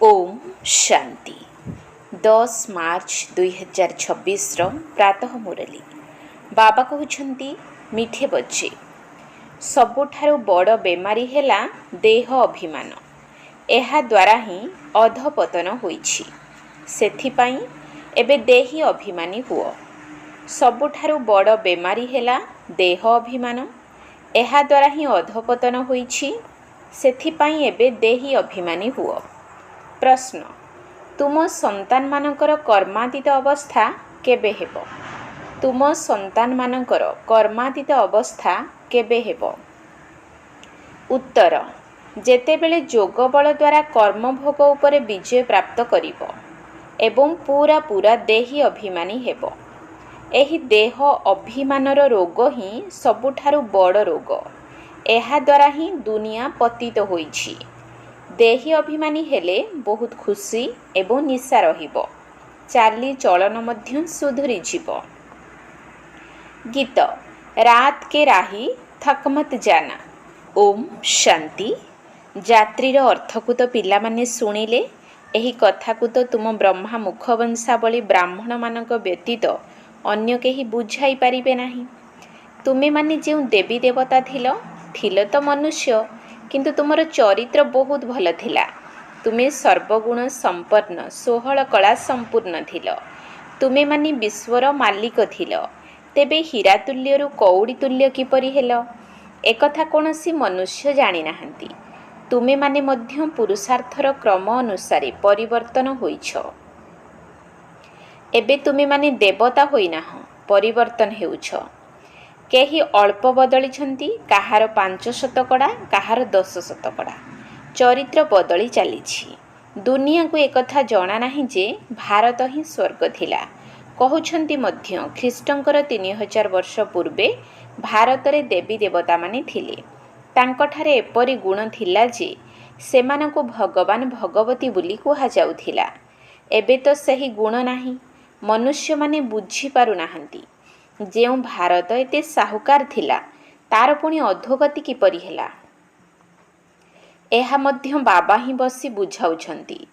ओम शांति 10 मार्च 2026 प्रातः मुरली बाबा कहउछंती मिठे बच्चे सबुठारु बड़ बेमारी हेला देह अभिमान। एहा द्वारा ही अधपतन होइछि। सेथिपाई एबे देही अभिमानी हुओ। सबुठारु बड़ बेमारी हेला देह अभिमान। एहा द्वारा ही अधपतन होइछि। सेथिपाई एबे देही अभिमानी हुओ। प्रश्न, तुम संतान मानकर कर्मातीत अवस्था केबे हेबो? तुम संतान मानकर कर्मातीत अवस्था केबे हेबो? उत्तर, जेतेबेले जोग बल द्वारा कर्म भोग उपरे विजय प्राप्त करिबो एवं पूरा पूरा देही अभिमानी हेबो। एही देह अभिमानर रोग ही सबुठारु बड़ रोग। एहा द्वारा ही दुनिया पतित होइछि। देही अभिमानी हेले बहुत खुशी एवं निशा रहिबो। चाली चलन मध्य सुधुरी जीवो। गीत रात के राही थक मत जाना। ओम शांति। जात्रीर अर्थ को तो पिला माने सुनिले, एही कथा को तो तुम ब्रह्मा मुखवंशावली ब्राह्मण मानक व्यतीत अन्य केही बुझाई पारिबे नाही। तुमे माने जे देवी देवता थिल तो मनुष्य, किंतु तुमर चरित्र बहुत भल थिला। तुमे सर्वगुण संपन्न 16 कला संपूर्ण थिल। तुमे माने विश्वर मालिक थिल। तेबे हीरा तुल्यरु कौड़ी तुल्य किपरि हेल? एकथा कोनसी मनुष्य जानि नाहंती। तुमे माने मध्य पुरुषार्थर क्रम अनुसारे परिवर्तन होइछ। एबे तुमे माने देवता होइनाह, परिवर्तन हेउछ। केही अल्प बदली छंती, काहार 5 शतकड़ा, काहार 10 शतकड़ा। चरित्र बदली चलीछि। दुनिया को एकथा जणा नाही जे भारत ही स्वर्ग थिला। कहउछंती मध्य ख्रीष्टंकर 3000 वर्ष पूर्वे भारत रे देवी देवता माने थिले। तांकठारे एपरि गुण थिला जे सेमानकु भगवान भगवती बुली कुहा जाउथिला। एबे तो सही गुण नाही। मनुष्य माने बुझी पारु नाहंती। जेउ भारत एते साहुकार थिला, तार पुणी अधोगति किपरि हेला? एहा मध्य बाबा ही बसी बुझाउछंती।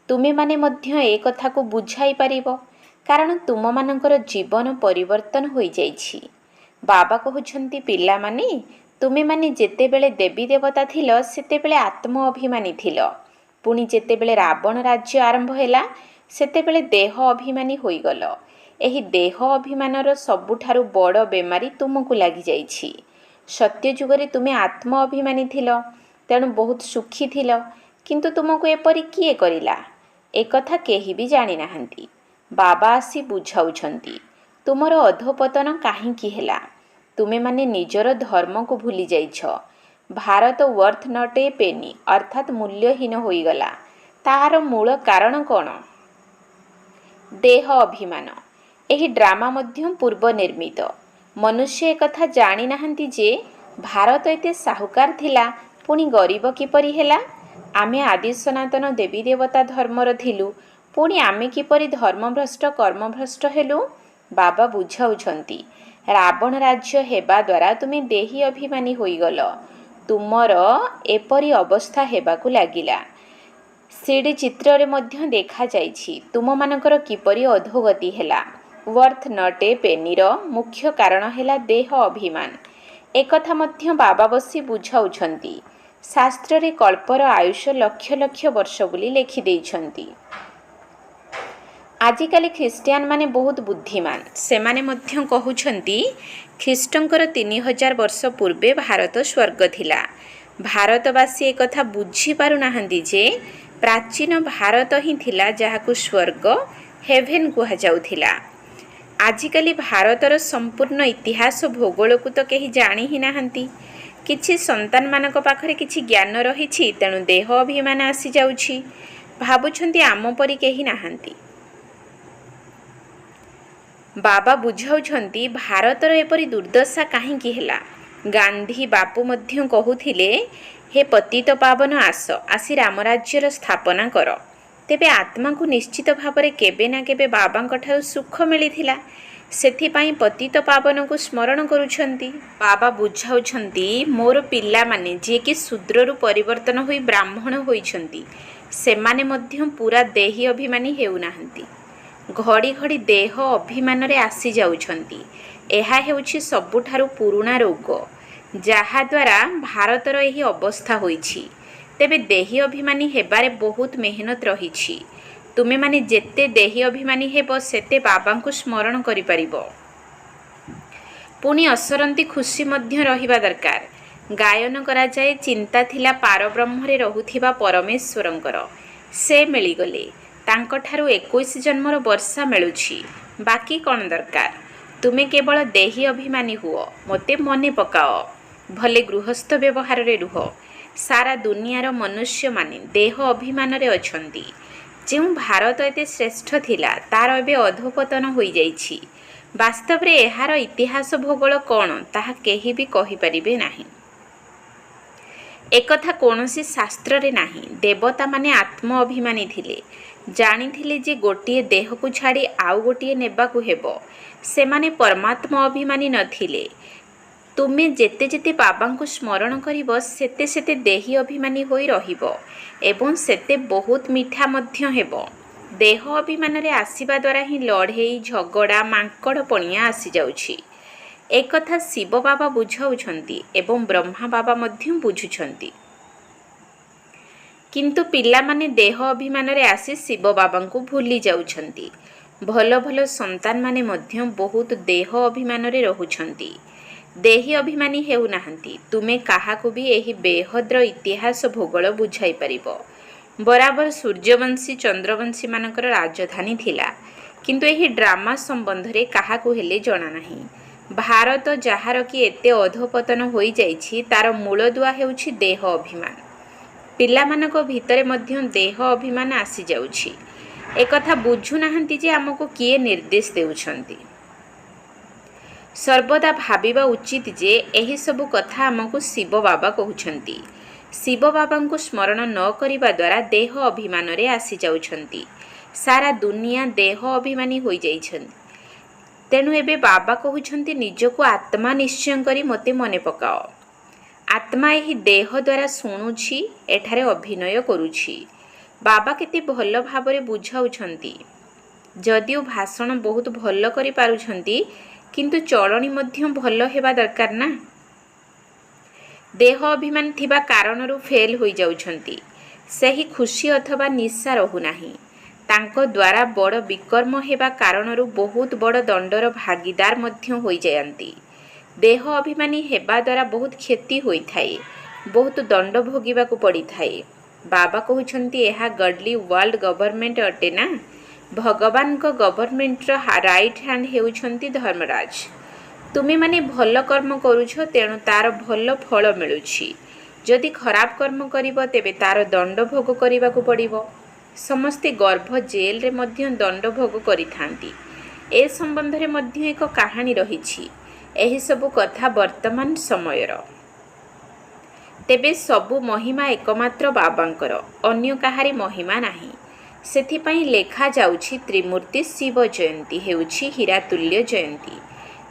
तुमे माने मध्य ए कथा को बुझाई पारिबो, कारण तुम मानकर जीवन परिवर्तन होई जाइछि। बाबा कहउछंती पिला माने तुमे माने जेतेबेले देवी देवता थिल सेतेबेले आत्म अभिमानी थिल। पुणी जेतेबेले रावण राज्य आरंभ हेला सेतेबेले देह अभिमानी होई गल। एही देह अभिमानर सबुठारु बड़ बेमारी तुमको लागि जाइछि। सत्य जुगरे तुमे आत्म अभिमानी थिल, तेणु बहुत सुखी थिल, किंतु तुमको एपरि किए करिला? एकथा केही भी जानि नाहंती। बाबा आसी बुझाउछंती तुमर अधोपतन काहींकी हेला। तुमे माने निजर धर्म को भूली जाइछ। भारत वर्थ नॉट ए पेनी, अर्थात मूल्यहीन होई गला। तार मूल कारण कोन? देह अभिमान। एही ड्रामा मध्य पूर्व निर्मित। मनुष्य एकथा जानि नाहंती जे भारत एते साहुकार थिला, पुणी गरीब किपरि हेला। आमे आदि सनातन देवी देवता धर्मर थिलु, पुणी आमे किपरि धर्मभ्रष्ट कर्मभ्रष्ट हेलु? बाबा बुझाउछंती रावण राज्य हेबा द्वारा तुमे देही अभिमानी होई गल। तुमर एपरि अवस्था हेबाकु लागिला। सीडी चित्र रे मध्य देखा जाइछि तुम मानकर किपरि अधोगति हेला। वर्थ नॉट ए पेनीर मुख्य कारण हेला देह अभिमान। एकथा मध्य बाबा बसी बुझाउछंती। शास्त्र रे कल्पर आयुष लक्ष लक्ष वर्ष बोली लेखि देइछंती। आजिकाली ख्रिस्टियान माने बहुत बुद्धिमान। सेमाने मध्य कहउछंती ख्रीष्टंकर 3000 वर्ष पूर्वे भारत स्वर्ग थिला। भारतवासी एकथा बुझी पारु नाहंती जे प्राचीन भारत ही थिला जहाकु स्वर्ग हेभेन कुहा जाउथिला। आजिकाली भारतर संपूर्ण इतिहास भूगोल को तो कहीं जानी ही नाहंती। किछि संतान मानक पाखरे किछि ज्ञान रहिछि, तेणु देह अभिमान आसी जाउछि। भाबुछंती आम परि केही नाहंती। बाबा बुझाउछंती भारतर एपरि दुर्दशा काहींकी हेला। गांधी बापू मध्य कहूथिले, हे पतित पावन आस, आसी रामराज्यर स्थापना कर। तेबे आत्मा को निश्चित भावरे केबे ना केबे बाबांक ठारू सुख मिलिथिला। सेथिपाई पतित पावन को स्मरण करुछंती। बाबा बुझाउछंती मोर पिला माने जे कि शूद्ररु परिवर्तन होई ब्राह्मण होइछंती, ସେମାନେ ମଧ୍ୟ ପୂରା ଦେହୀ ଅଭିମାନୀ ହେଉନାହାନ୍ତି। ଘଡ଼ି ଘଡ଼ି ଦେହ ଅଭିମାନରେ ଆସିଯାଉଛନ୍ତି। ଏହା ହେଉଛି ସବୁଠାରୁ ପୁରୁଣା ରୋଗ, ଯାହାଦ୍ୱାରା ଭାରତର ଏହି ଅବସ୍ଥା ହୋଇଛି। ତେବେ ଦେହୀ ଅଭିମାନୀ ହେବାରେ ବହୁତ ମେହନତ ରହିଛି। ତୁମେମାନେ ଯେତେ ଦେହୀ ଅଭିମାନୀ ହେବ ସେତେ ବାବାଙ୍କୁ ସ୍ମରଣ କରିପାରିବ। ପୁଣି ଅସରନ୍ତି ଖୁସି ମଧ୍ୟ ରହିବା ଦରକାର। ଗାୟନ କରାଯାଏ, ଚିନ୍ତା ଥିଲା ପାରବ୍ରହ୍ମରେ ରହୁଥିବା ପରମେଶ୍ୱରଙ୍କର। ସେ ମିଳିଗଲେ। ତାଙ୍କଠାରୁ 21 ଜନ୍ମର ବର୍ଷା ମିଳୁଛି। ବାକି କ'ଣ ଦରକାର? ତୁମେ କେବଳ ଦେହୀ ଅଭିମାନୀ ହୁଅ, ମୋତେ ମନେ ପକାଅ। ଭଲେ ଗୃହସ୍ଥ ବ୍ୟବହାରରେ ରୁହ। ସାରା ଦୁନିଆର ମନୁଷ୍ୟମାନେ ଦେହ ଅଭିମାନରେ ଅଛନ୍ତି। ଯେଉଁ ଭାରତ ଏତେ ଶ୍ରେଷ୍ଠ ଥିଲା, ତାର ଏବେ ଅଧୋପତନ ହୋଇଯାଇଛି। ବାସ୍ତବରେ ଏହାର ଇତିହାସ ଭୂଗୋଳ କ'ଣ ତାହା କେହି ବି କହିପାରିବେ ନାହିଁ। ଏକଥା କୌଣସି ଶାସ୍ତ୍ରରେ ନାହିଁ। ଦେବତାମାନେ ଆତ୍ମ ଅଭିମାନୀ ଥିଲେ। ଜାଣିଥିଲେ ଯେ ଗୋଟିଏ ଦେହକୁ ଛାଡ଼ି ଆଉ ଗୋଟିଏ ନେବାକୁ ହେବ। ସେମାନେ ପରମାତ୍ମ ଅଭିମାନୀ ନଥିଲେ। ତୁମେ ଯେତେ ଯେତେ ବାବାଙ୍କୁ ସ୍ମରଣ କରିବ ସେତେ ସେତେ ଦେହୀ ଅଭିମାନୀ ହୋଇ ରହିବ ଏବଂ ସେତେ ବହୁତ ମିଠା ମଧ୍ୟ ହେବ। ଦେହ ଅଭିମାନରେ ଆସିବା ଦ୍ୱାରା ହିଁ ଲଢ଼େଇ, ଝଗଡ଼ା, ମାଙ୍କଡ଼ ପଣିଆ ଆସିଯାଉଛି। ଏକଥା ଶିବ ବାବା ବୁଝାଉଛନ୍ତି ଏବଂ ବ୍ରହ୍ମା ବାବା ମଧ୍ୟ ବୁଝୁଛନ୍ତି। କିନ୍ତୁ ପିଲାମାନେ ଦେହ ଅଭିମାନରେ ଆସି ଶିବ ବାବାଙ୍କୁ ଭୁଲି ଯାଉଛନ୍ତି। ଭଲ ଭଲ ସନ୍ତାନମାନେ ମଧ୍ୟ ବହୁତ ଦେହ ଅଭିମାନରେ ରହୁଛନ୍ତି। ଦେହୀ ଅଭିମାନୀ ହେଉନାହାନ୍ତି। ତୁମେ କାହାକୁ ବି ଏହି ବେହଦ୍ର ଇତିହାସ ଭୂଗୋଳ ବୁଝାଇ ପାରିବ। ବରାବର ସୂର୍ଯ୍ୟବଂଶୀ, ଚନ୍ଦ୍ରବଂଶୀମାନଙ୍କର ରାଜଧାନୀ ଥିଲା। କିନ୍ତୁ ଏହି ଡ୍ରାମା ସମ୍ବନ୍ଧରେ କାହାକୁ ହେଲେ ଜଣା ନାହିଁ। ଭାରତ ଯାହାର କି ଏତେ ଅଧୋପତନ ହୋଇଯାଇଛି, ତାର ମୂଳଦୁଆ ହେଉଛି ଦେହ ଅଭିମାନ। ପିଲାମାନଙ୍କ ଭିତରେ ମଧ୍ୟ ଦେହ ଅଭିମାନ ଆସିଯାଉଛି। ଏକଥା ବୁଝୁନାହାନ୍ତି ଯେ ଆମକୁ କିଏ ନିର୍ଦ୍ଦେଶ ଦେଉଛନ୍ତି। ସର୍ବଦା ଭାବିବା ଉଚିତ ଯେ ଏହିସବୁ କଥା ଆମକୁ ଶିବ ବାବା କହୁଛନ୍ତି। ଶିବ ବାବାଙ୍କୁ ସ୍ମରଣ ନ କରିବା ଦ୍ୱାରା ଦେହ ଅଭିମାନରେ ଆସିଯାଉଛନ୍ତି। ସାରା ଦୁନିଆ ଦେହ ଅଭିମାନୀ ହୋଇଯାଇଛନ୍ତି। ତେଣୁ ଏବେ ବାବା କହୁଛନ୍ତି ନିଜକୁ ଆତ୍ମା ନିଶ୍ଚୟ କରି ମୋତେ ମନେ ପକାଅ। ଆତ୍ମା ଏହି ଦେହ ଦ୍ୱାରା ଶୁଣୁଛି, ଏଠାରେ ଅଭିନୟ କରୁଛି। ବାବା କେତେ ଭଲ ଭାବରେ ବୁଝାଉଛନ୍ତି। ଯଦିଓ ଭାଷଣ ବହୁତ ଭଲ କରିପାରୁଛନ୍ତି, କିନ୍ତୁ ଚଳଣି ମଧ୍ୟ ଭଲ ହେବା ଦରକାର ନା। ଦେହ ଅଭିମାନ ଥିବା କାରଣରୁ ଫେଲ୍ ହୋଇଯାଉଛନ୍ତି। ସେହି ଖୁସି ଅଥବା ନିଶା ରହୁନାହିଁ। ତାଙ୍କ ଦ୍ୱାରା ବଡ଼ ବିକର୍ମ ହେବା କାରଣରୁ ବହୁତ ବଡ଼ ଦଣ୍ଡର ଭାଗିଦାର ମଧ୍ୟ ହୋଇଯାଆନ୍ତି। ଦେହ ଅଭିମାନୀ ହେବା ଦ୍ୱାରା ବହୁତ କ୍ଷତି ହୋଇଥାଏ, ବହୁତ ଦଣ୍ଡ ଭୋଗିବାକୁ ପଡ଼ିଥାଏ। ବାବା କହୁଛନ୍ତି ଏହା ଗଡଲି ୱାର୍ଲଡ ଗଭର୍ଣ୍ଣମେଣ୍ଟ ଅଟେ ନା। ଭଗବାନଙ୍କ ଗଭର୍ଣ୍ଣମେଣ୍ଟର ରାଇଟ୍ ହ୍ୟାଣ୍ଡ ହେଉଛନ୍ତି ଧର୍ମରାଜ। ତୁମେମାନେ ଭଲ କର୍ମ କରୁଛ, ତେଣୁ ତାର ଭଲ ଫଳ ମିଳୁଛି। ଯଦି ଖରାପ କର୍ମ କରିବ ତେବେ ତାର ଦଣ୍ଡ ଭୋଗ କରିବାକୁ ପଡ଼ିବ। ସମସ୍ତେ ଗର୍ଭ ଜେଲରେ ମଧ୍ୟ ଦଣ୍ଡ ଭୋଗ କରିଥାନ୍ତି। ଏ ସମ୍ବନ୍ଧରେ ମଧ୍ୟ ଏକ କାହାଣୀ ରହିଛି। ଏହିସବୁ କଥା ବର୍ତ୍ତମାନ ସମୟର। ତେବେ ସବୁ ମହିମା ଏକମାତ୍ର ବାବାଙ୍କର, ଅନ୍ୟ କାହାରି ମହିମା ନାହିଁ। ସେଥିପାଇଁ ଲେଖାଯାଉଛି ତ୍ରିମୂର୍ତ୍ତି ଶିବ ଜୟନ୍ତୀ ହେଉଛି ହୀରାତୁଲ୍ୟ ଜୟନ୍ତୀ।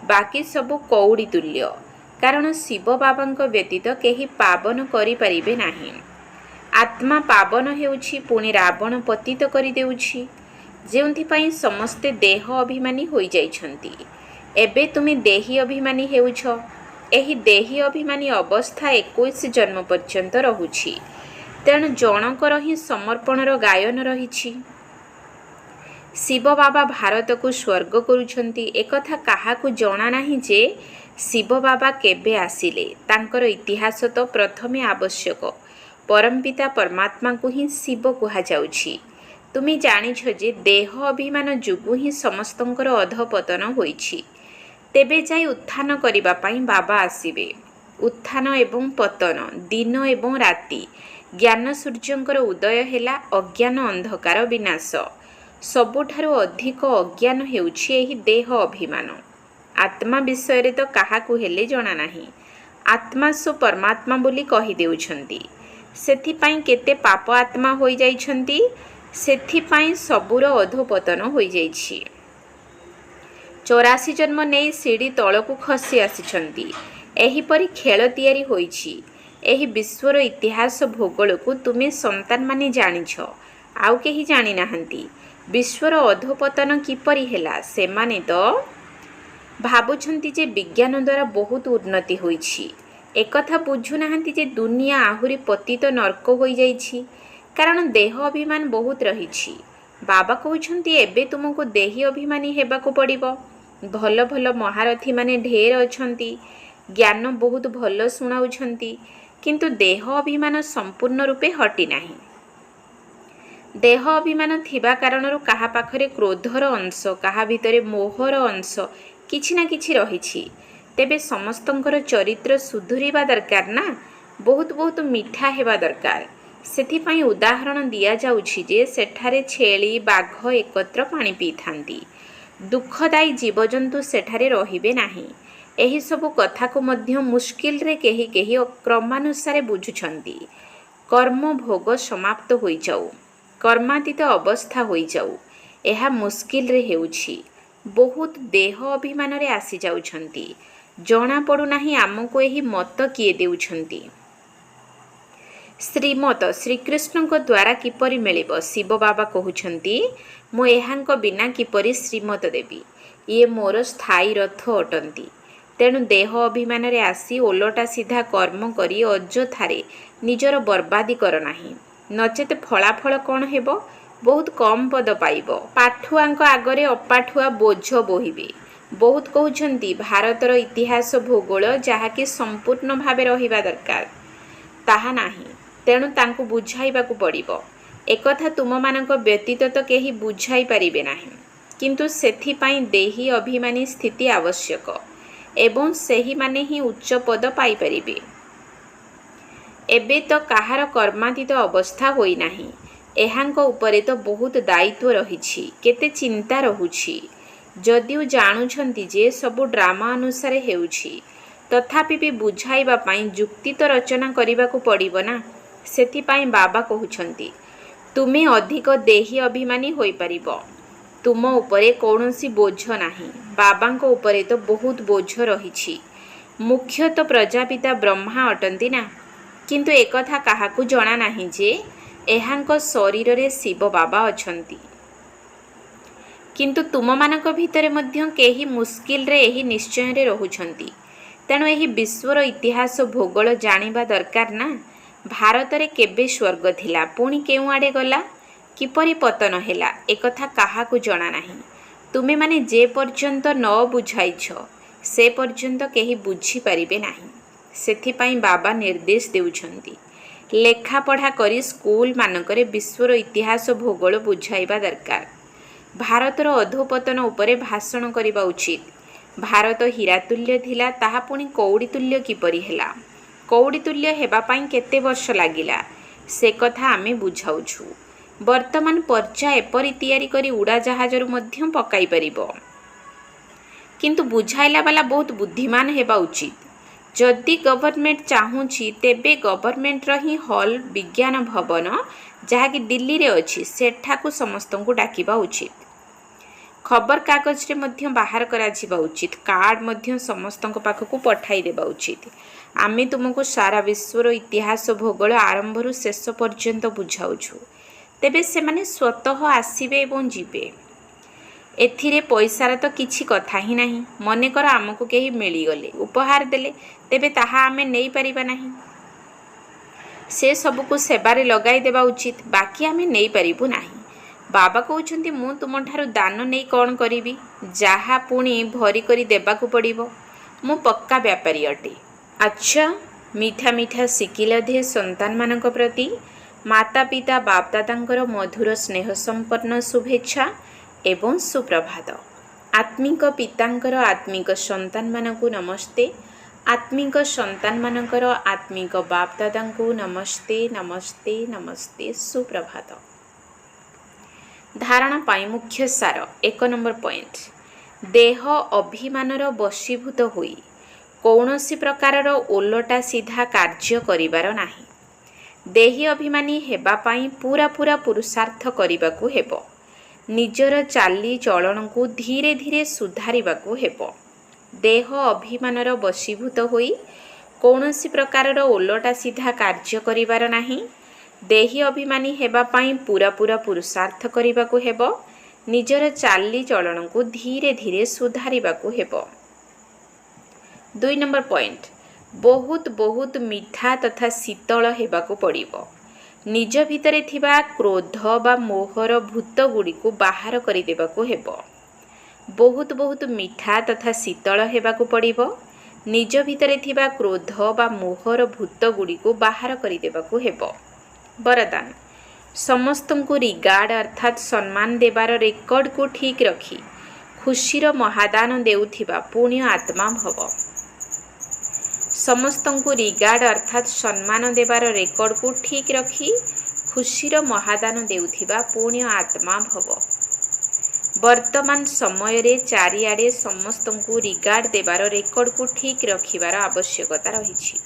ବାକି ସବୁ କଉଡ଼ି ତୁଲ୍ୟ। କାରଣ ଶିବ ବାବାଙ୍କ ବ୍ୟତୀତ କେହି ପାବନ କରିପାରିବେ ନାହିଁ। ଆତ୍ମା ପାବନ ହେଉଛି, ପୁଣି ରାବଣ ପତିତ କରିଦେଉଛି। ଯେଉଁଥିପାଇଁ ସମସ୍ତେ ଦେହ ଅଭିମାନୀ ହୋଇଯାଇଛନ୍ତି। ଏବେ ତୁମେ ଦେହୀ ଅଭିମାନୀ ହେଉଛ। ଏହି ଦେହୀ ଅଭିମାନୀ ଅବସ୍ଥା 21 ଜନ୍ମ ପର୍ଯ୍ୟନ୍ତ ରହୁଛି। ତେଣୁ ଜଣଙ୍କର ହିଁ ସମର୍ପଣର ଗାୟନ ରହିଛି। ଶିବ ବାବା ଭାରତକୁ ସ୍ୱର୍ଗ କରୁଛନ୍ତି। ଏକଥା କାହାକୁ ଜଣା ନାହିଁ ଯେ ଶିବ ବାବା କେବେ ଆସିଲେ। ତାଙ୍କର ଇତିହାସ ତ ପ୍ରଥମେ ଆବଶ୍ୟକ। ପରମପିତା ପରମାତ୍ମାଙ୍କୁ ହିଁ ଶିବ କୁହାଯାଉଛି। ତୁମେ ଜାଣିଛ ଯେ ଦେହ ଅଭିମାନ ଯୋଗୁଁ ହିଁ ସମସ୍ତଙ୍କର ଅଧପତନ ହୋଇଛି। ତେବେ ଯାଇ ଉତ୍ଥାନ କରିବା ପାଇଁ ବାବା ଆସିବେ। ଉତ୍ଥାନ ଏବଂ ପତନ, ଦିନ ଏବଂ ରାତି। ଜ୍ଞାନ ସୂର୍ଯ୍ୟଙ୍କର ଉଦୟ ହେଲା, ଅଜ୍ଞାନ ଅନ୍ଧକାର ବିନାଶ। ସବୁଠାରୁ ଅଧିକ ଅଜ୍ଞାନ ହେଉଛି ଏହି ଦେହ ଅଭିମାନ। ଆତ୍ମା ବିଷୟରେ ତ କାହାକୁ ହେଲେ ଜଣା ନାହିଁ। ଆତ୍ମା ସୁ ପରମାତ୍ମା ବୋଲି କହିଦେଉଛନ୍ତି। ସେଥିପାଇଁ କେତେ ପାପ ଆତ୍ମା ହୋଇଯାଇଛନ୍ତି। ସେଥିପାଇଁ ସବୁର ଅଧୋପତନ ହୋଇଯାଇଛି। 84 ଜନ୍ମ ନେଇ ସିଡ଼ି ତଳକୁ ଖସି ଆସିଛନ୍ତି। ଏହିପରି ଖେଳ ତିଆରି ହୋଇଛି। ଏହି ବିଶ୍ୱର ଇତିହାସ ଭୂଗୋଳକୁ ତୁମେ ସନ୍ତାନ ମାନେ ଜାଣିଛ, ଆଉ କେହି ଜାଣିନାହାନ୍ତି। ବିଶ୍ୱର ଅଧୋପତନ କିପରି ହେଲା? ସେମାନେ ତ ଭାବୁଛନ୍ତି ଯେ ବିଜ୍ଞାନ ଦ୍ୱାରା ବହୁତ ଉନ୍ନତି ହୋଇଛି। ଏକଥା ବୁଝୁନାହାନ୍ତି ଯେ ଦୁନିଆ ଆହୁରି ପତିତ ନର୍କ ହୋଇଯାଇଛି, କାରଣ ଦେହ ଅଭିମାନ ବହୁତ ରହିଛି। ବାବା କହୁଛନ୍ତି ଏବେ ତୁମକୁ ଦେହୀ ଅଭିମାନୀ ହେବାକୁ ପଡ଼ିବ। ଭଲ ଭଲ ମହାରଥୀମାନେ ଢେର ଅଛନ୍ତି, ଜ୍ଞାନ ବହୁତ ଭଲ ଶୁଣାଉଛନ୍ତି, କିନ୍ତୁ ଦେହ ଅଭିମାନ ସମ୍ପୂର୍ଣ୍ଣ ରୂପେ ହଟିନାହିଁ। ଦେହ ଅଭିମାନ ଥିବା କାରଣରୁ କାହା ପାଖରେ କ୍ରୋଧର ଅଂଶ, କାହା ଭିତରେ ମୋହର ଅଂଶ କିଛି ନା କିଛି ରହିଛି। ତେବେ ସମସ୍ତଙ୍କର ଚରିତ୍ର ସୁଧୁରିବା ଦରକାର ନା, ବହୁତ ବହୁତ ମିଠା ହେବା ଦରକାର। ସେଥିପାଇଁ ଉଦାହରଣ ଦିଆଯାଉଛି ଯେ ସେଠାରେ ଛେଳି ବାଘ ଏକତ୍ର ପାଣି ପିଇଥାନ୍ତି। ଦୁଃଖଦାୟୀ ଜୀବଜନ୍ତୁ ସେଠାରେ ରହିବେ ନାହିଁ। ଏହିସବୁ କଥାକୁ ମଧ୍ୟ ମୁସ୍କିଲରେ କେହି କେହି କ୍ରମାନୁସାରେ ବୁଝୁଛନ୍ତି। କର୍ମ ଭୋଗ ସମାପ୍ତ ହୋଇଯାଉ, କର୍ମାତୀତ ଅବସ୍ଥା ହୋଇଯାଉ, ଏହା ମୁସ୍କିଲରେ ହେଉଛି। ବହୁତ ଦେହ ଅଭିମାନରେ ଆସିଯାଉଛନ୍ତି। ଜଣାପଡ଼ୁନାହିଁ ଆମକୁ ଏହି ମତ କିଏ ଦେଉଛନ୍ତି। ଶ୍ରୀମତ ଶ୍ରୀକୃଷ୍ଣଙ୍କ ଦ୍ୱାରା କିପରି ମିଳିବ? ଶିବ ବାବା କହୁଛନ୍ତି, ମୁଁ ଏହାଙ୍କ ବିନା କିପରି ଶ୍ରୀମତ ଦେବି? ଇଏ ମୋର ସ୍ଥାୟୀ ରଥ ଅଟନ୍ତି। ତେଣୁ ଦେହ ଅଭିମାନରେ ଆସି ଓଲଟା ସିଧା କର୍ମ କରି ଅଯଥାରେ ନିଜର ବର୍ବାଦୀ କର ନାହିଁ, ନଚେତ ଫଳାଫଳ କ'ଣ ହେବ? ବହୁତ କମ୍ ପଦ ପାଇବ। ପାଠୁଆଙ୍କ ଆଗରେ ଅପାଠୁଆ ବୋଝ ବୋହିବେ। ବହୁତ କହୁଛନ୍ତି ଭାରତର ଇତିହାସ ଭୂଗୋଳ ଯାହାକି ସମ୍ପୂର୍ଣ୍ଣ ଭାବେ ରହିବା ଦରକାର, ତାହା ନାହିଁ। ତେଣୁ ତାଙ୍କୁ ବୁଝାଇବାକୁ ପଡ଼ିବ। ଏକଥା ତୁମମାନଙ୍କ ବ୍ୟତୀତ ତ କେହି ବୁଝାଇ ପାରିବେ ନାହିଁ। କିନ୍ତୁ ସେଥିପାଇଁ ଦେହୀ ଅଭିମାନୀ ସ୍ଥିତି ଆବଶ୍ୟକ ଏବଂ ସେହିମାନେ ହିଁ ଉଚ୍ଚ ପଦ ପାଇପାରିବେ। ଏବେ ତ କାହାର କର୍ମାତୀତ ଅବସ୍ଥା ହୋଇନାହିଁ। ଏହାଙ୍କ ଉପରେ ତ ବହୁତ ଦାୟିତ୍ୱ ରହିଛି, କେତେ ଚିନ୍ତା ରହୁଛି। ଯଦିଓ ଜାଣୁଛନ୍ତି ଯେ ସବୁ ଡ୍ରାମା ଅନୁସାରେ ହେଉଛି, ତଥାପି ବି ବୁଝାଇବା ପାଇଁ ଯୁକ୍ତି ତ ରଚନା କରିବାକୁ ପଡ଼ିବ ନା। ସେଥିପାଇଁ ବାବା କହୁଛନ୍ତି, ତୁମେ ଅଧିକ ଦେହୀ ଅଭିମାନୀ ହୋଇପାରିବ। ତୁମ ଉପରେ କୌଣସି ବୋଝ ନାହିଁ। ବାବାଙ୍କ ଉପରେ ତ ବହୁତ ବୋଝ ରହିଛି। ମୁଖ୍ୟତଃ ପ୍ରଜାପିତା ବ୍ରହ୍ମା ଅଟନ୍ତି ନା। କିନ୍ତୁ ଏକଥା କାହାକୁ ଜଣା ନାହିଁ ଯେ ଏହାଙ୍କ ଶରୀରରେ ଶିବ ବାବା ଅଛନ୍ତି। କିନ୍ତୁ ତୁମମାନଙ୍କ ଭିତରେ ମଧ୍ୟ କେହି ମୁସ୍କିଲରେ ଏହି ନିଶ୍ଚୟରେ ରହୁଛନ୍ତି। ତେଣୁ ଏହି ବିଶ୍ୱର ଇତିହାସ ଭୂଗୋଳ ଜାଣିବା ଦରକାର ନା। ଭାରତରେ କେବେ ସ୍ୱର୍ଗ ଥିଲା, ପୁଣି କେଉଁଆଡ଼େ ଗଲା, କିପରି ପତନ ହେଲା, ଏକଥା କାହାକୁ ଜଣା ନାହିଁ। ତୁମେମାନେ ଯେ ପର୍ଯ୍ୟନ୍ତ ନ ବୁଝାଇଛ ସେ ପର୍ଯ୍ୟନ୍ତ କେହି ବୁଝିପାରିବେ ନାହିଁ। ସେଥିପାଇଁ ବାବା ନିର୍ଦ୍ଦେଶ ଦେଉଛନ୍ତି, ଲେଖାପଢ଼ା କରି ସ୍କୁଲମାନଙ୍କରେ ବିଶ୍ୱର ଇତିହାସ ଭୂଗୋଳ ବୁଝାଇବା ଦରକାର। ଭାରତର ଅଧୋପତନ ଉପରେ ଭାଷଣ କରିବା ଉଚିତ। ଭାରତ ହୀରାତୁଲ୍ୟ ଥିଲା, ତାହା ପୁଣି କଉଡ଼ିତୁଲ୍ୟ କିପରି ହେଲା? କଉଡ଼ିତୁଲ୍ୟ ହେବା ପାଇଁ କେତେ ବର୍ଷ ଲାଗିଲା, ସେ କଥା ଆମେ ବୁଝାଉଛୁ। ବର୍ତ୍ତମାନ ପର୍ଚା ଏପରି ତିଆରି କରି ଉଡ଼ାଜାହାଜରୁ ମଧ୍ୟ ପକାଇ ପାରିବ। କିନ୍ତୁ ବୁଝାଇଲା ବାଲା ବହୁତ ବୁଦ୍ଧିମାନ ହେବା ଉଚିତ। ଯଦି ଗଭର୍ଣ୍ଣମେଣ୍ଟ ଚାହୁଁଛି, ତେବେ ଗଭର୍ଣ୍ଣମେଣ୍ଟର ହିଁ ହଲ୍ ବିଜ୍ଞାନ ଭବନ ଯାହାକି ଦିଲ୍ଲୀରେ ଅଛି, ସେଠାକୁ ସମସ୍ତଙ୍କୁ ଡାକିବା ଉଚିତ। ଖବରକାଗଜରେ ମଧ୍ୟ ବାହାର କରାଯିବା ଉଚିତ। କାର୍ଡ଼ ମଧ୍ୟ ସମସ୍ତଙ୍କ ପାଖକୁ ପଠାଇ ଦେବା ଉଚିତ। ଆମେ ତୁମକୁ ସାରା ବିଶ୍ୱର ଇତିହାସ ଭୂଗୋଳ ଆରମ୍ଭରୁ ଶେଷ ପର୍ଯ୍ୟନ୍ତ ବୁଝାଉଛୁ। ତେବେ ସେମାନେ ସ୍ୱତଃ ଆସିବେ ଏବଂ ଯିବେ। ଏଥିରେ ପଇସାର ତ କିଛି କଥା ହିଁ ନାହିଁ। ମନେକର ଆମକୁ କେହି ମିଳିଗଲେ, ଉପହାର ଦେଲେ, ତେବେ ତାହା ଆମେ ନେଇପାରିବା ନାହିଁ। ସେ ସବୁକୁ ସେବାରେ ଲଗାଇ ଦେବା ଉଚିତ, ବାକି ଆମେ ନେଇପାରିବୁ ନାହିଁ। ବାବା କହୁଛନ୍ତି, ମୁଁ ତୁମଠାରୁ ଦାନ ନେଇ କ'ଣ କରିବି? ଯାହା ପୁଣି ଭରି କରି ଦେବାକୁ ପଡ଼ିବ। ମୁଁ ପକ୍କା ବ୍ୟାପାରୀ ଅଟେ। ଆଚ୍ଛା, ମିଠା ମିଠା ଶିଖିଲ ଦେ ସନ୍ତାନମାନଙ୍କ ପ୍ରତି ମାତା ପିତା ବାପଦାଦାଙ୍କର ମଧୁର ସ୍ନେହ ସମ୍ପନ୍ନ ଶୁଭେଚ୍ଛା ଏବଂ ସୁପ୍ରଭାତ। ଆତ୍ମିକ ପିତାଙ୍କର ଆତ୍ମିକ ସନ୍ତାନମାନଙ୍କୁ ନମସ୍ତେ। ଆତ୍ମିକ ସନ୍ତାନମାନଙ୍କର ଆତ୍ମିକ ବାପଦାଦାଙ୍କୁ ନମସ୍ତେ ନମସ୍ତେ ନମସ୍ତେ, ସୁପ୍ରଭାତ। ଧାରଣା ପାଇଁ ମୁଖ୍ୟ ସାର। 1 ନମ୍ବର ପଏଣ୍ଟ, ଦେହ ଅଭିମାନର ବଶୀଭୂତ ହୋଇ କୌଣସି ପ୍ରକାରର ଓଲଟା ସିଧା କାର୍ଯ୍ୟ କରିବାର ନାହିଁ। ଦେହୀ ଅଭିମାନୀ ହେବା ପାଇଁ ପୁରା ପୁରୁଷାର୍ଥ କରିବାକୁ ହେବ। ନିଜର ଚାଲିଚଳଣକୁ ଧୀରେ ଧୀରେ ସୁଧାରିବାକୁ ହେବ। ଦେହ ଅଭିମାନର ବଶୀଭୂତ ହୋଇ କୌଣସି ପ୍ରକାରର ଓଲଟା ସିଧା କାର୍ଯ୍ୟ କରିବାର ନାହିଁ। ଦେହୀ ଅଭିମାନୀ ହେବା ପାଇଁ ପୁରା ପୁରୁଷାର୍ଥ କରିବାକୁ ହେବ। ନିଜର ଚାଲିଚଳଣକୁ ଧୀରେ ଧୀରେ ସୁଧାରିବାକୁ ହେବ। 2 ନମ୍ବର ପଏଣ୍ଟ, ବହୁତ ମିଠା ତଥା ଶୀତଳ ହେବାକୁ ପଡ଼ିବ। ନିଜ ଭିତରେ ଥିବା କ୍ରୋଧ ବା ମୋହର ଭୂତଗୁଡ଼ିକୁ ବାହାର କରିଦେବାକୁ ହେବ। ବହୁତ ମିଠା ତଥା ଶୀତଳ ହେବାକୁ ପଡ଼ିବ। ନିଜ ଭିତରେ ଥିବା କ୍ରୋଧ ବା ମୋହର ଭୂତଗୁଡ଼ିକୁ ବାହାର କରିଦେବାକୁ ହେବ। ବରଦାନ, ସମସ୍ତଙ୍କୁ ରିଗାର୍ଡ ଅର୍ଥାତ୍ ସମ୍ମାନ ଦେବାର ରେକର୍ଡକୁ ଠିକ୍ ରଖି ଖୁସିର ମହାଦାନ ଦେଉଥିବା ପୁଣ୍ୟ ଆତ୍ମା ଭବ। ସମସ୍ତଙ୍କୁ ରିଗାର୍ଡ ଅର୍ଥାତ୍ ସମ୍ମାନ ଦେବାର ରେକର୍ଡକୁ ଠିକ୍ ରଖି ଖୁସିର ମହାଦାନ ଦେଉଥିବା ପୁଣ୍ୟ ଆତ୍ମା ଭବ। ବର୍ତ୍ତମାନ ସମୟରେ ଚାରିଆଡ଼େ ସମସ୍ତଙ୍କୁ ରିଗାର୍ଡ ଦେବାର ରେକର୍ଡକୁ ଠିକ୍ ରଖିବାର ଆବଶ୍ୟକତା ରହିଛି।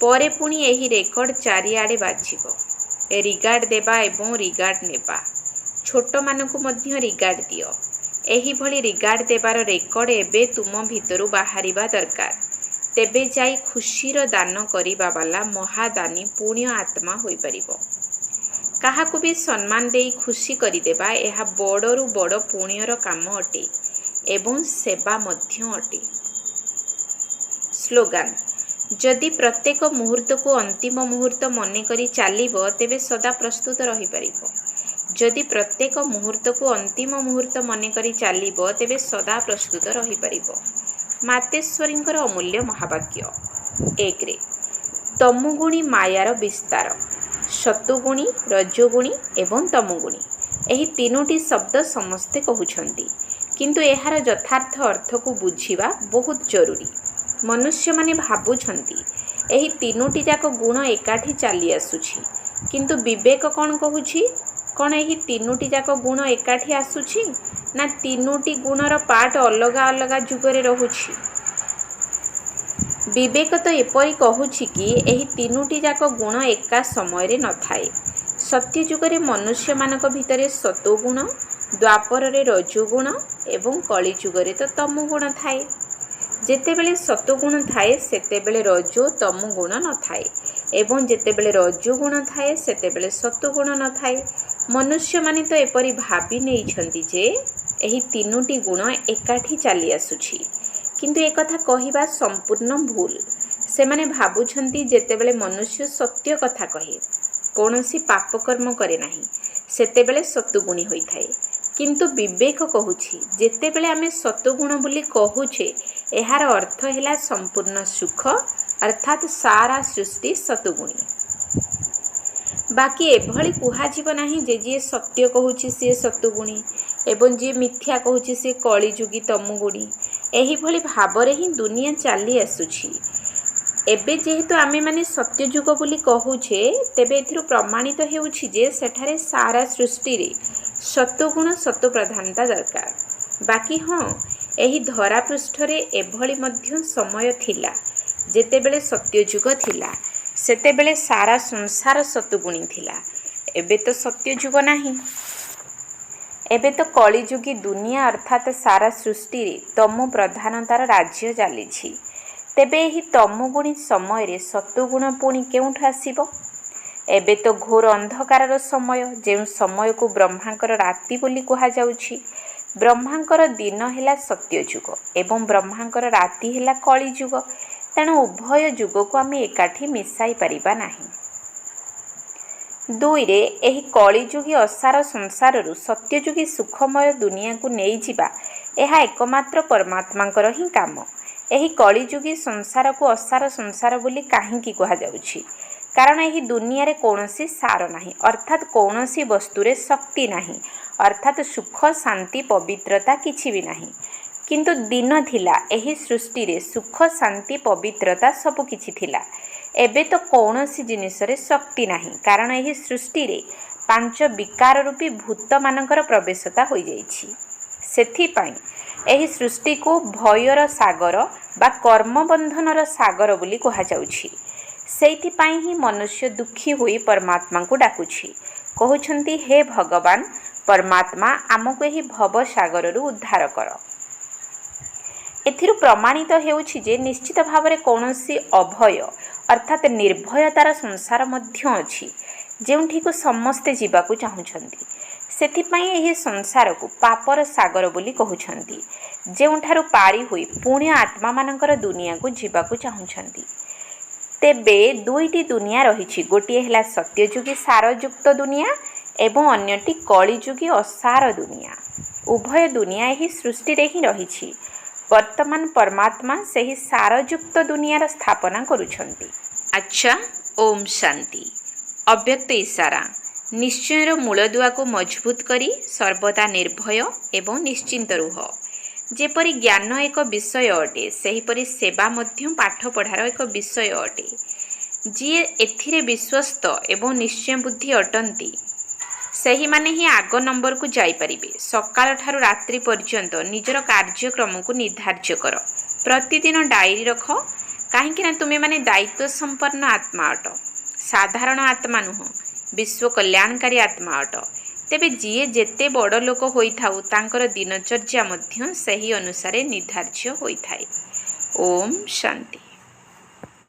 ପରେ ପୁଣି ଏହି ରେକର୍ଡ ଚାରିଆଡ଼େ ବାଜିବ। ରିଗାର୍ଡ ଦେବା ଏବଂ ରିଗାର୍ଡ ନେବା। ଛୋଟମାନଙ୍କୁ ମଧ୍ୟ ରିଗାର୍ଡ ଦିଅ। ଏହିଭଳି ରିଗାର୍ଡ ଦେବାର ରେକର୍ଡ ଏବେ ତୁମ ଭିତରୁ ବାହାରିବା ଦରକାର। ତେବେ ଯାଇ ଖୁସିର ଦାନ କରିବା ବାଲା ମହାଦାନୀ ପୁଣ୍ୟ ଆତ୍ମା ହୋଇପାରିବ। କାହାକୁ ବି ସମ୍ମାନ ଦେଇ ଖୁସି କରିଦେବା ଏହା ବଡ଼ରୁ ବଡ଼ ପୁଣ୍ୟର କାମ ଅଟେ ଏବଂ ସେବା ମଧ୍ୟ ଅଟେ। ସ୍ଲୋଗାନ, ଯଦି ପ୍ରତ୍ୟେକ ମୁହୂର୍ତ୍ତକୁ ଅନ୍ତିମ ମୁହୂର୍ତ୍ତ ମନେକରି ଚାଲିବ ତେବେ ସଦା ପ୍ରସ୍ତୁତ ରହିପାରିବ। ଯଦି ପ୍ରତ୍ୟେକ ମୁହୂର୍ତ୍ତକୁ ଅନ୍ତିମ ମୁହୂର୍ତ୍ତ ମନେକରି ଚାଲିବ ତେବେ ସଦା ପ୍ରସ୍ତୁତ ରହିପାରିବ। ମାତେଶ୍ୱରୀଙ୍କର ଅମୂଲ୍ୟ ମହାବାକ୍ୟ। 1, ତମୁଗୁଣୀ ମାୟାର ବିସ୍ତାର। ସତୁଗୁଣୀ, ରଜୋଗୁଣୀ ଏବଂ ତମୁଗୁଣୀ, ଏହି ତିନୋଟି ଶବ୍ଦ ସମସ୍ତେ କହୁଛନ୍ତି, କିନ୍ତୁ ଏହାର ଯଥାର୍ଥ ଅର୍ଥକୁ ବୁଝିବା ବହୁତ ଜରୁରୀ। ମନୁଷ୍ୟମାନେ ଭାବୁଛନ୍ତି ଏହି ତିନୋଟି ଯାକ ଗୁଣ ଏକାଠି ଚାଲି ଆସୁଛି, କିନ୍ତୁ ବିବେକ କ'ଣ କହୁଛି? କ'ଣ ଏହି ତିନୋଟି ଯାକ ଗୁଣ ଏକାଠି ଆସୁଛି, ନା ତିନୋଟି ଗୁଣର ପାର୍ଟ ଅଲଗା ଅଲଗା ଯୁଗରେ ରହୁଛି? ବିବେକ ତ ଏପରି କହୁଛି କି ଏହି ତିନୋଟି ଯାକ ଗୁଣ ଏକା ସମୟରେ ନଥାଏ। ସତ୍ୟଯୁଗରେ ମନୁଷ୍ୟମାନଙ୍କ ଭିତରେ ସତୋଗୁଣ, ଦ୍ୱାପରରେ ରଜୋଗୁଣ ଏବଂ କଳିଯୁଗରେ ତ ତମୋଗୁଣ ଥାଏ। ଯେତେବେଳେ ସତୋଗୁଣ ଥାଏ ସେତେବେଳେ ରଜୋ ତମୋଗୁଣ ନଥାଏ ଏବଂ ଯେତେବେଳେ ରଜୋଗୁଣ ଥାଏ ସେତେବେଳେ ସତୋଗୁଣ ନଥାଏ। ମନୁଷ୍ୟମାନେ ତ ଏପରି ଭାବି ନେଇଛନ୍ତି ଯେ ଏହି ତିନୋଟି ଗୁଣ ଏକାଠି ଚାଲି ଆସୁଛି, କିନ୍ତୁ ଏକଥା କହିବା ସମ୍ପୂର୍ଣ୍ଣ ଭୁଲ। ସେମାନେ ଭାବୁଛନ୍ତି ଯେତେବେଳେ ମନୁଷ୍ୟ ସତ୍ୟ କଥା କହେ, କୌଣସି ପାପକର୍ମ କରେ ନାହିଁ, ସେତେବେଳେ ସତୁଗୁଣୀ ହୋଇଥାଏ। କିନ୍ତୁ ବିବେକ କହୁଛି ଯେତେବେଳେ ଆମେ ସତୁଗୁଣ ବୋଲି କହୁଛେ ଏହାର ଅର୍ଥ ହେଲା ସମ୍ପୂର୍ଣ୍ଣ ସୁଖ ଅର୍ଥାତ୍ ସାରା ସୃଷ୍ଟି ସତୁଗୁଣୀ। ବାକି ଏଭଳି କୁହାଯିବ ନାହିଁ ଯେ ଯିଏ ସତ୍ୟ କହୁଛି ସିଏ ସତୁଗୁଣୀ ଏବଂ ଯିଏ ମିଥ୍ୟା କହୁଛି ସିଏ କଳିଯୁଗୀ ତମୁଗୁଣୀ। ଏହିଭଳି ଭାବରେ ହିଁ ଦୁନିଆ ଚାଲି ଆସୁଛି। ଏବେ ଯେହେତୁ ଆମେମାନେ ସତ୍ୟଯୁଗ ବୋଲି କହୁଛେ, ତେବେ ଏଥିରୁ ପ୍ରମାଣିତ ହେଉଛି ଯେ ସେଠାରେ ସାରା ସୃଷ୍ଟିରେ ସତୁଗୁଣ ସତୁପ୍ରଧାନତା ଦରକାର। ବାକି ହଁ, ଏହି ଧରାପୃଷ୍ଠରେ ଏଭଳି ମଧ୍ୟ ସମୟ ଥିଲା ଯେତେବେଳେ ସତ୍ୟଯୁଗ ଥିଲା, ସେତେବେଳେ ସାରା ସଂସାର ସତୁଗୁଣୀ ଥିଲା। ଏବେ ତ ସତ୍ୟଯୁଗ ନାହିଁ। ଏବେ ତ କଳିଯୁଗୀ ଦୁନିଆ ଅର୍ଥାତ୍ ସାରା ସୃଷ୍ଟିରେ ତମୋ ପ୍ରଧାନତାର ରାଜ୍ୟ ଚାଲିଛି। ତେବେ ଏହି ତମୋଗୁଣୀ ସମୟରେ ସତୁଗୁଣ ପୁଣି କେଉଁଠୁ ଆସିବ? ଏବେ ତ ଘୋର ଅନ୍ଧକାରର ସମୟ, ଯେଉଁ ସମୟକୁ ବ୍ରହ୍ମାଙ୍କର ରାତି ବୋଲି କୁହାଯାଉଛି। ବ୍ରହ୍ମାଙ୍କର ଦିନ ହେଲା ସତ୍ୟଯୁଗ ଏବଂ ବ୍ରହ୍ମାଙ୍କର ରାତି ହେଲା କଳିଯୁଗ। ତେଣୁ ଉଭୟ ଯୁଗକୁ ଆମେ ଏକାଠି ମିଶାଇ ପାରିବା ନାହିଁ। 2, ଏହି କଳିଯୁଗୀ ଅସାର ସଂସାରରୁ ସତ୍ୟଯୁଗୀ ସୁଖମୟ ଦୁନିଆକୁ ନେଇଯିବା ଏହା ଏକମାତ୍ର ପରମାତ୍ମାଙ୍କର ହିଁ କାମ। ଏହି କଳିଯୁଗୀ ସଂସାରକୁ ଅସାର ସଂସାର ବୋଲି କାହିଁକି କୁହାଯାଉଛି? କାରଣ ଏହି ଦୁନିଆରେ କୌଣସି ସାର ନାହିଁ, ଅର୍ଥାତ୍ କୌଣସି ବସ୍ତୁରେ ଶକ୍ତି ନାହିଁ, ଅର୍ଥାତ୍ ସୁଖ, ଶାନ୍ତି, ପବିତ୍ରତା କିଛି ବି ନାହିଁ। କିନ୍ତୁ ଦିନ ଥିଲା ଏହି ସୃଷ୍ଟିରେ ସୁଖ, ଶାନ୍ତି, ପବିତ୍ରତା ସବୁ କିଛି ଥିଲା। ଏବେ ତ କୌଣସି ଜିନିଷରେ ଶକ୍ତି ନାହିଁ, କାରଣ ଏହି ସୃଷ୍ଟିରେ 5 ବିକାର ରୂପୀ ଭୂତମାନଙ୍କର ପ୍ରବେଶତା ହୋଇଯାଇଛି। ସେଥିପାଇଁ ଏହି ସୃଷ୍ଟିକୁ ଭୟର ସାଗର ବା କର୍ମବନ୍ଧନର ସାଗର ବୋଲି କୁହାଯାଉଛି। ସେଇଥିପାଇଁ ହିଁ ମନୁଷ୍ୟ ଦୁଃଖୀ ହୋଇ ପରମାତ୍ମାଙ୍କୁ ଡାକୁଛି, କହୁଛନ୍ତି ହେ ଭଗବାନ ପରମାତ୍ମା ଆମକୁ ଏହି ଭବସାଗରରୁ ଉଦ୍ଧାର କର। ଏଥିରୁ ପ୍ରମାଣିତ ହେଉଛି ଯେ ନିଶ୍ଚିତ ଭାବରେ କୌଣସି ଅଭୟ ଅର୍ଥାତ୍ ନିର୍ଭୟତାର ସଂସାର ମଧ୍ୟ ଅଛି, ଯେଉଁଠିକୁ ସମସ୍ତେ ଯିବାକୁ ଚାହୁଁଛନ୍ତି। ସେଥିପାଇଁ ଏହି ସଂସାରକୁ ପାପର ସାଗର ବୋଲି କହୁଛନ୍ତି, ଯେଉଁଠାରୁ ପାରି ହୋଇ ପୁଣ୍ୟ ଆତ୍ମାମାନଙ୍କର ଦୁନିଆକୁ ଯିବାକୁ ଚାହୁଁଛନ୍ତି। ତେବେ ଦୁଇଟି ଦୁନିଆ ରହିଛି, ଗୋଟିଏ ହେଲା ସତ୍ୟଯୁଗୀ ସାରଯୁକ୍ତ ଦୁନିଆ ଏବଂ ଅନ୍ୟଟି କଳିଯୁଗୀ ଅସାର ଦୁନିଆ। ଉଭୟ ଦୁନିଆ ଏହି ସୃଷ୍ଟିରେ ହିଁ ରହିଛି। ବର୍ତ୍ତମାନ ପରମାତ୍ମା ସେହି ସାରଯୁକ୍ତ ଦୁନିଆର ସ୍ଥାପନା କରୁଛନ୍ତି। ଆଚ୍ଛା, ଓମ୍ ଶାନ୍ତି। ଅବ୍ୟକ୍ତ ଇସାରା। ନିଶ୍ଚୟର ମୂଳଦୁଆକୁ ମଜବୁତ କରି ସର୍ବଦା ନିର୍ଭୟ ଏବଂ ନିଶ୍ଚିନ୍ତ ରୁହ। ଯେପରି ଜ୍ଞାନ ଏକ ବିଷୟ ଅଟେ, ସେହିପରି ସେବା ମଧ୍ୟ ପାଠପଢ଼ାର ଏକ ବିଷୟ ଅଟେ। ଯିଏ ଏଥିରେ ବିଶ୍ୱସ୍ତ ଏବଂ ନିଶ୍ଚୟ ବୁଦ୍ଧି ଅଟନ୍ତି, ସେହିମାନେ ହିଁ ଆଗ ନମ୍ବରକୁ ଯାଇପାରିବେ। ସକାଳଠାରୁ ରାତ୍ରି ପର୍ଯ୍ୟନ୍ତ ନିଜର କାର୍ଯ୍ୟକ୍ରମକୁ ନିର୍ଦ୍ଧାର୍ଯ୍ୟ କର। ପ୍ରତିଦିନ ଡାଏରୀ ରଖ, କାହିଁକି ନା ତୁମେମାନେ ଦାୟିତ୍ୱ ସମ୍ପନ୍ନ ଆତ୍ମା ଅଟ। ସାଧାରଣ ଆତ୍ମା ନୁହଁ, ବିଶ୍ୱ କଲ୍ୟାଣକାରୀ ଆତ୍ମା ଅଟ। ତେବେ ଯିଏ ଯେତେ ବଡ଼ ଲୋକ ହୋଇଥାଉ, ତାଙ୍କର ଦିନଚର୍ଯ୍ୟା ମଧ୍ୟ ସେହି ଅନୁସାରେ ନିର୍ଦ୍ଧାର୍ଯ୍ୟ ହୋଇଥାଏ। ଓମ୍ ଶାନ୍ତି।